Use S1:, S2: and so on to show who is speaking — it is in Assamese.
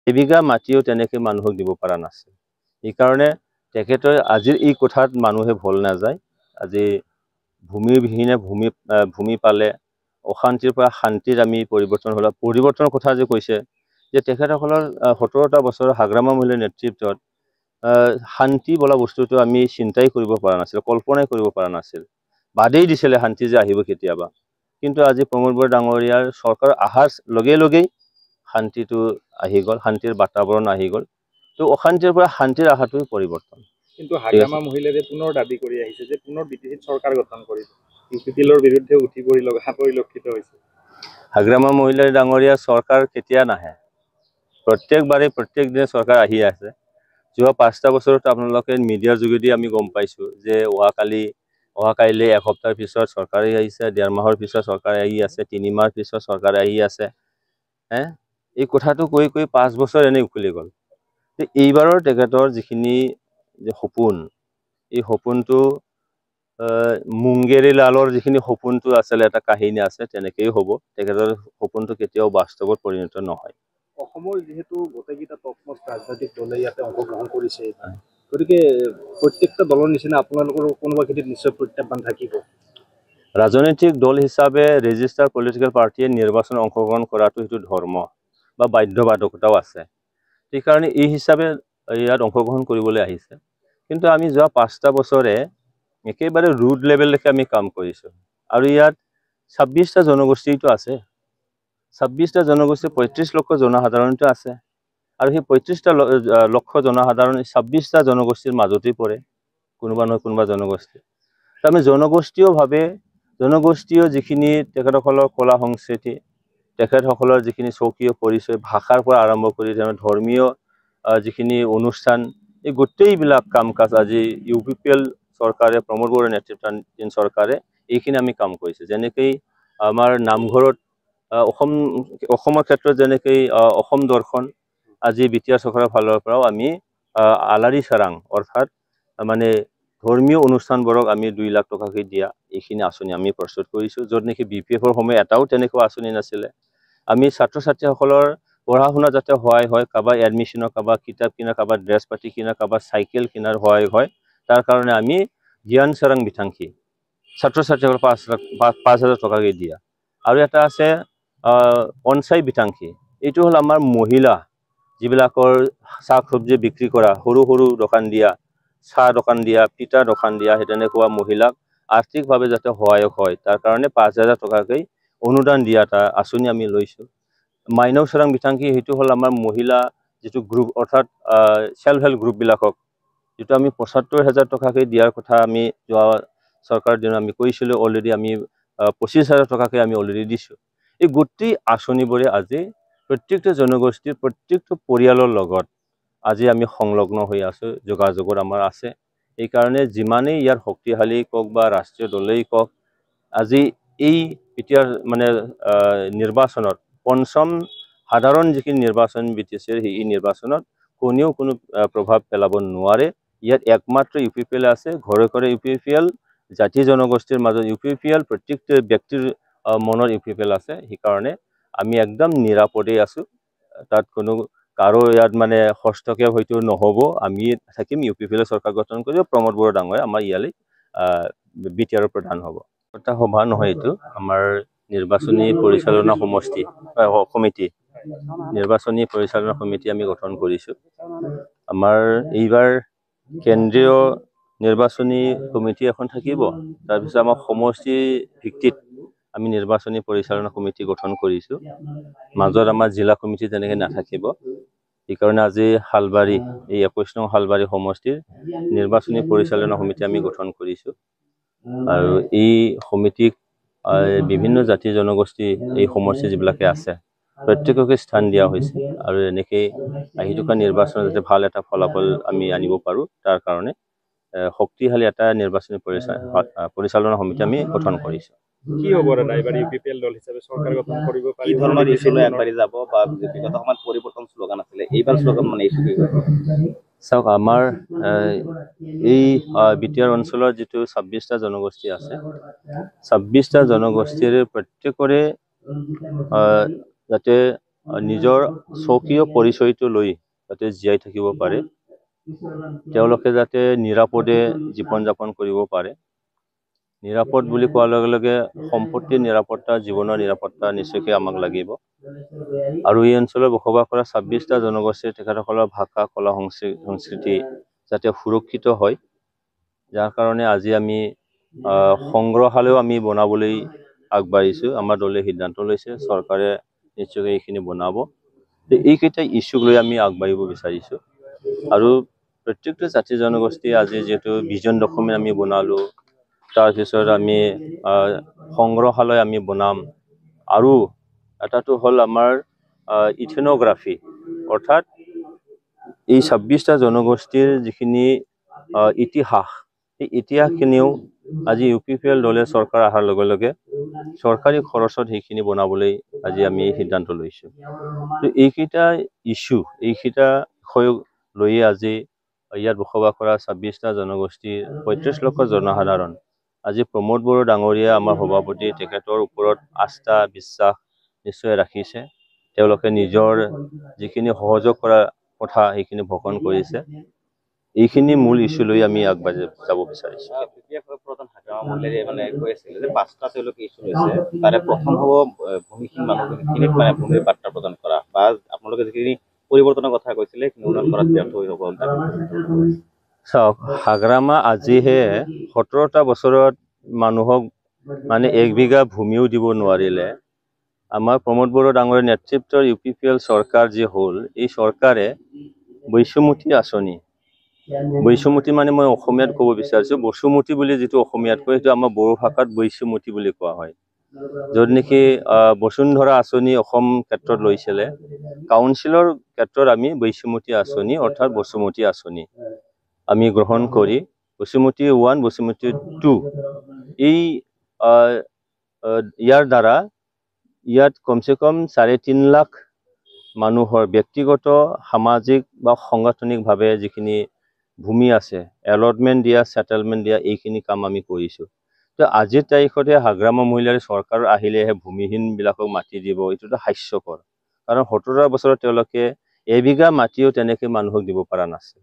S1: এবিঘা মাটিও তেনেকৈ মানুহক দিব পৰা নাছিল। সেইকাৰণে তেখেতৰ আজিৰ এই কথাত মানুহে ভুল নাযায়। আজি ভূমিবিহীনে ভূমি পালে, অশান্তিৰ পৰা শান্তিত আমি পৰিৱৰ্তনৰ কথা যে কৈছে, যে তেখেতসকলৰ 17টা বছৰৰ হাগ্ৰামা মহিলাৰ নেতৃত্বত শান্তি বোলা বস্তুটো আমি চিন্তাই কৰিব পৰা নাছিল, কল্পনাই কৰিব পৰা নাছিল। বাদেই দিছিলে শান্তি যে আহিব কেতিয়াবা। কিন্তু আজি প্ৰমোদ বৰা ডাঙৰীয়াৰ চৰকাৰ অহাৰ লগে লগেই শান্তিটো আহি গ'ল, শান্তিৰ বাতাবৰণ আহি গ'ল। তো অশান্তিৰ পৰা শান্তিৰ অহাটোৱে পৰিৱৰ্তন।
S2: কিন্তু হাগ্ৰামা মহিলাৰে পুনৰ দাবী কৰি আহিছে যে পুনৰ বিটিচিত চৰকাৰ গঠন কৰিব, ইউপিপিএলৰ বিৰুদ্ধে উঠি পৰিলক্ষিত হৈছে।
S1: হাগ্ৰামা মহিলাৰ ডাঙৰীয়া চৰকাৰ কেতিয়া নাহে? প্ৰত্যেকবাৰে প্ৰত্যেক দিনে চৰকাৰ আহি আছে। যোৱা 5টা বছৰত আপোনালোকে মিডিয়াৰ যোগেদি আমি গম পাইছোঁ যে অহাকাইলৈ এসপ্তাহৰ পিছত চৰকাৰে আহিছে, 1.5 মাহৰ পিছত চৰকাৰে আহি আছে, 3 মাহৰ পিছত চৰকাৰে আহি আছে। এই কথাটো কৈ 5 বছৰ এনেই উকলি গ'ল। এইবাৰৰ তেখেতৰ যিখিনি সপোন, এই সপোনটো মুংগেৰী লালৰ যিখিনি সপোনটো আছিলে, এটা কাহিনী আছে, তেনেকেই হ'ব। তেখেতৰ সপোনটো কেতিয়াও বাস্তৱত পৰিণত নহয়।
S2: অসমৰ যিহেতু গোটেইকেইটা টপমষ্ট ৰাজনৈতিক দলে ইয়াতে অংশগ্ৰহণ কৰিছে, গতিকে প্ৰত্যেকটা দলৰ নিচিনা আপোনালোকৰ কোনোবা ক্ষেত্ৰত নিশ্চয় প্ৰত্যাহ্বান থাকিব।
S1: ৰাজনৈতিক দল হিচাপে ৰেজিষ্টাৰ পলিটিকেল পাৰ্টিয়ে নিৰ্বাচনত অংশগ্ৰহণ কৰাটো সেইটো ধৰ্ম বা বাধ্যবাধকতাও আছে। সেইকাৰণে এই হিচাপে ইয়াত অংশগ্ৰহণ কৰিবলৈ আহিছে। কিন্তু আমি যোৱা 5টা বছৰে একেবাৰে ৰুট লেভেললৈকে আমি কাম কৰিছোঁ। আৰু ইয়াত 26টা জনগোষ্ঠীটো আছে। 26টা জনগোষ্ঠী 35 লক্ষ জনসাধাৰণটো আছে। আৰু সেই 35টা লক্ষ জনসাধাৰণ 26টা জনগোষ্ঠীৰ মাজতেই পৰে, কোনোবা নহয় কোনোবা জনগোষ্ঠী। আমি জনগোষ্ঠীয় যিখিনি তেখেতসকলৰ কলা সংস্কৃতি, তেখেতসকলৰ যিখিনি স্বকীয় পৰিচয়, ভাষাৰ পৰা আৰম্ভ কৰি ধৰ্মীয় যিখিনি অনুষ্ঠান, এই গোটেইবিলাক কাম কাজ আজি ইউপিপিএল চৰকাৰে, প্ৰমোদ বৰাৰ নেতৃত্বাধীন চৰকাৰে এইখিনি আমি কাম কৰিছোঁ। যেনেকৈ আমাৰ নামঘৰত অসমৰ ক্ষেত্ৰত যেনেকৈ অসম দৰ্শন, আজি বিটিআৰ চৰকাৰৰ ফালৰ পৰাও আমি আলাৰী চাৰাং অৰ্থাৎ মানে ধৰ্মীয় অনুষ্ঠানবোৰক আমি 2 লাখ টকাকৈ দিয়া এইখিনি আঁচনি আমি প্ৰস্তুত কৰিছোঁ। য'ত নেকি BPFৰ সময় এটাও তেনেকুৱা আঁচনি নাছিলে। আমি ছাত্ৰ ছাত্ৰীসকলৰ পঢ়া শুনা যাতে সহায় হয়, কাৰোবাৰ এডমিশ্যনৰ, কাৰোবাৰ কিতাপ কিনা, কাৰোবাৰ ড্ৰেছ পাতি কিনা, কাৰোবাৰ চাইকেল কিনাৰ সহায় হয়, তাৰ কাৰণে আমি জ্ঞান চাৰাং বিথাংখী ছাত্ৰ ছাত্ৰীসকলৰ 5,000 টকাকৈ দিয়া। আৰু এটা আছে অনচাই বিথাংখী, এইটো হ'ল আমাৰ মহিলা যিবিলাকৰ শাক চব্জি বিক্ৰী কৰা, সৰু সৰু দোকান দিয়া, চাহ দোকান দিয়া, পিঠা দোকান দিয়া, সেই তেনেকুৱা মহিলাক আৰ্থিকভাৱে যাতে সহায়ক হয়, তাৰ কাৰণে 5,000 টকাকৈ অনুদান দিয়া এটা আঁচনি আমি লৈছোঁ। মাইনৱ চাৰাং বিথাংখী, সেইটো হ'ল আমাৰ মহিলা যিটো গ্ৰুপ, অৰ্থাৎ সেল্ফ হেল্প গ্ৰুপবিলাকক যিটো আমি 75,000 টকাকৈ দিয়াৰ কথা আমি যোৱা চৰকাৰৰ দিনত আমি কৈছিলোঁ। অলৰেডি আমি 25,000 টকাকৈ আমি অলৰেডি দিছোঁ। এই গোটেই আঁচনিবোৰে আজি প্ৰত্যেকটো জনগোষ্ঠীৰ প্ৰত্যেকটো পৰিয়ালৰ লগত আজি আমি সংলগ্ন হৈ আছোঁ, যোগাযোগত আমাৰ আছে। এইকাৰণে যিমানেই ইয়াৰ শক্তিশালী কওক বা ৰাষ্ট্ৰীয় দলেই কওক, আজি এই এতিয়া মানে নিৰ্বাচনত 5ম সাধাৰণ যিখিনি নিৰ্বাচন BTCৰ, সেই নিৰ্বাচনত কোনো প্ৰভাৱ পেলাব নোৱাৰে। ইয়াত একমাত্ৰ ইউপিপিএল আছে, ঘৰে ঘৰে ইউপিপিএল, জাতি জনগোষ্ঠীৰ মাজত ইউপিপিএল, প্ৰত্যেকটো ব্যক্তিৰ মনত ইউপিপিএল আছে। সেইকাৰণে আমি একদম নিৰাপদেই আছোঁ। তাত কোনো কাৰো ইয়াত মানে হস্তক্ষেপ হয়তো নহ'ব। আমি থাকিম, ইউপিপিএলৰ চৰকাৰ গঠন কৰিব, প্ৰমোদ বৰা ডাঙৰীয়া আমাৰ ইয়ালৈ BTRৰ প্ৰধান হ'ব। এটা সভা নহয়, এইটো আমাৰ নিৰ্বাচনী পৰিচালনা সমিতি, নিৰ্বাচনী পৰিচালনা সমিতি আমি গঠন কৰিছোঁ। আমাৰ এইবাৰ কেন্দ্ৰীয় নিৰ্বাচনী কমিটি এখন থাকিব। তাৰপিছত আমাৰ সমষ্টি ভিত্তিত আমি নিৰ্বাচনী পৰিচালনা সমিতি গঠন কৰিছোঁ। মাজত আমাৰ জিলা কমিটি তেনেকৈ নাথাকিব। সেইকাৰণে আজি শালবাৰী, এই 21 নং শালবাৰী সমষ্টিৰ নিৰ্বাচনী পৰিচালনা সমিতি আমি গঠন কৰিছোঁ। আৰু এই সমিতিক বিভিন্ন জাতি জনগোষ্ঠী এই সমষ্টি যিবিলাকে আছে প্ৰত্যেককে স্থান দিয়া হৈছে। আৰু এনেকৈ আহি থকা নিৰ্বাচনত যাতে ভাল এটা ফলাফল আমি আনিব পাৰোঁ, তাৰ কাৰণে শক্তিশালী এটা নিৰ্বাচনী পৰিচালনা সমিতি আমি গঠন কৰিছোঁ।
S2: কি হ'ব দাদা, এবাৰ ইউপিপিএল দল হিচাপে চৰকাৰ গঠন কৰিব পাৰি,
S3: কি ধৰণৰ ইছ্যুলৈ আগবাঢ়ি যাব, বা বিগত সময়ত পৰিৱৰ্তন শ্লোগান আছিলে, এইবাৰ শ্লোগান মানে ইছ্যু কি?
S1: চাওক, আমাৰ এই BTR অঞ্চলৰ যিটো 26টা জনগোষ্ঠী আছে, 26টা জনগোষ্ঠীৰ প্ৰত্যেকৰে যাতে নিজৰ স্বকীয় পৰিচয়টো লৈ যাতে জীয়াই থাকিব পাৰে, তেওঁলোকে যাতে নিৰাপদে জীৱন যাপন কৰিব পাৰে। নিৰাপদ বুলি কোৱাৰ লগে লগে সম্পত্তিৰ নিৰাপত্তা, জীৱনৰ নিৰাপত্তা নিশ্চয়কৈ আমাক লাগিব। আৰু এই অঞ্চলত বসবাস কৰা 26টা জনগোষ্ঠীৰ তেখেতসকলৰ ভাষা, কলা, সংস্কৃতি যাতে সুৰক্ষিত হয়, যাৰ কাৰণে আজি আমি সংগ্ৰহালয়ও আমি বনাবলৈ আগবাঢ়িছোঁ। আমাৰ দলে সিদ্ধান্ত লৈছে, চৰকাৰে নিশ্চয়কৈ এইখিনি বনাব। এইকেইটা ইছ্যুক লৈ আমি আগবাঢ়িব বিচাৰিছোঁ। আৰু প্ৰত্যেকটো জাতি জনগোষ্ঠী আজি যিহেতু ভিজন ডকুমেণ্ট আমি বনালোঁ, তাৰপিছত আমি সংগ্ৰহালয় আমি বনাম, আৰু এটাটো হ'ল আমাৰ ইথেনোগ্ৰাফি, অৰ্থাৎ এই 26টা জনগোষ্ঠীৰ যিখিনি ইতিহাস, এই ইতিহাসখিনিও আজি UPPL দলে চৰকাৰ অহাৰ লগে লগে চৰকাৰী খৰচত সেইখিনি বনাবলৈ আজি আমি সিদ্ধান্ত লৈছোঁ। এইকেইটা ইছ্যু, এইকেইটা বিষয় লৈয়ে আজি ইয়াত বসবাস কৰা 26টা জনগোষ্ঠীৰ 35 লক্ষ জনসাধাৰণ আজি প্ৰমোদ বড়ো ডাঙৰীয়া আমাৰ সভাপতি, তেখেতৰ ওপৰত আস্থা বিশ্বাস নিশ্চয় ৰাখিছে। তেওঁলোকে নিজৰ যিখিনি সহযোগ কৰা কথা সেইখিনি ভোষণ কৰিছে। এইখিনি মূল ইছ্যু লৈ আমি আগবাঢ়ি যাব বিচাৰিছোঁ।
S3: প্ৰধান হাগ্ৰামা মহিলাই মানে কৈ আছিলে যে 5টা তেওঁলোকে ইছ্যু লৈছে, তাৰে প্ৰথম হ'ব ভূমিহীন মানুহখিনিক মানে ভূমিৰ বাৰ্তা প্ৰদান কৰা, বা আপোনালোকে যিখিনি পৰিৱৰ্তনৰ কথা কৈছিলে সেইখিনি উন্নয়ন কৰাত ব্যৰ্থ হৈ হ'ব।
S1: চাওক, হাগ্ৰামা আজিহে 17টা বছৰত মানুহক মানে 1 বিঘা ভূমিও দিব নোৱাৰিলে। আমাৰ প্ৰমোদ বড়ো ডাঙৰীয়াৰ নেতৃত্বৰ UPPL চৰকাৰ যি হ'ল, এই চৰকাৰে বৈশ্যমুঠি আঁচনি, বৈশ্যমুঠি মানে মই অসমীয়াত ক'ব বিচাৰিছোঁ, বসুমতী বুলি যিটো অসমীয়াত কয়, সেইটো আমাৰ বড়ো ভাষাত বৈশ্যমুঠি বুলি কোৱা হয়। য'ত নেকি বসুন্ধৰা আঁচনি অসম ক্ষেত্ৰত লৈছিলে, কাউন্সিলৰ ক্ষেত্ৰত আমি বৈশ্যমুঠি আঁচনি অৰ্থাৎ বসুমতী আঁচনি আমি গ্ৰহণ কৰি বসুমতী 1, বসুমতী 2 এই ইয়াৰ দ্বাৰা ইয়াত কমচে কম 3.5 লাখ মানুহৰ ব্যক্তিগত, সামাজিক বা সাংগঠনিকভাৱে যিখিনি ভূমি আছে, এলটমেণ্ট দিয়া, ছেটেলমেণ্ট দিয়া, এইখিনি কাম আমি কৰিছোঁ। তো আজিৰ তাৰিখতে হাগ্ৰামা মহিলাৰ চৰকাৰ আহিলেহে ভূমিহীনবিলাকক মাটি দিব, এইটোতো হাস্যকৰ। কাৰণ 17টা বছৰত তেওঁলোকে 1 বিঘা মাটিও তেনেকৈ মানুহক দিব পৰা নাছিল।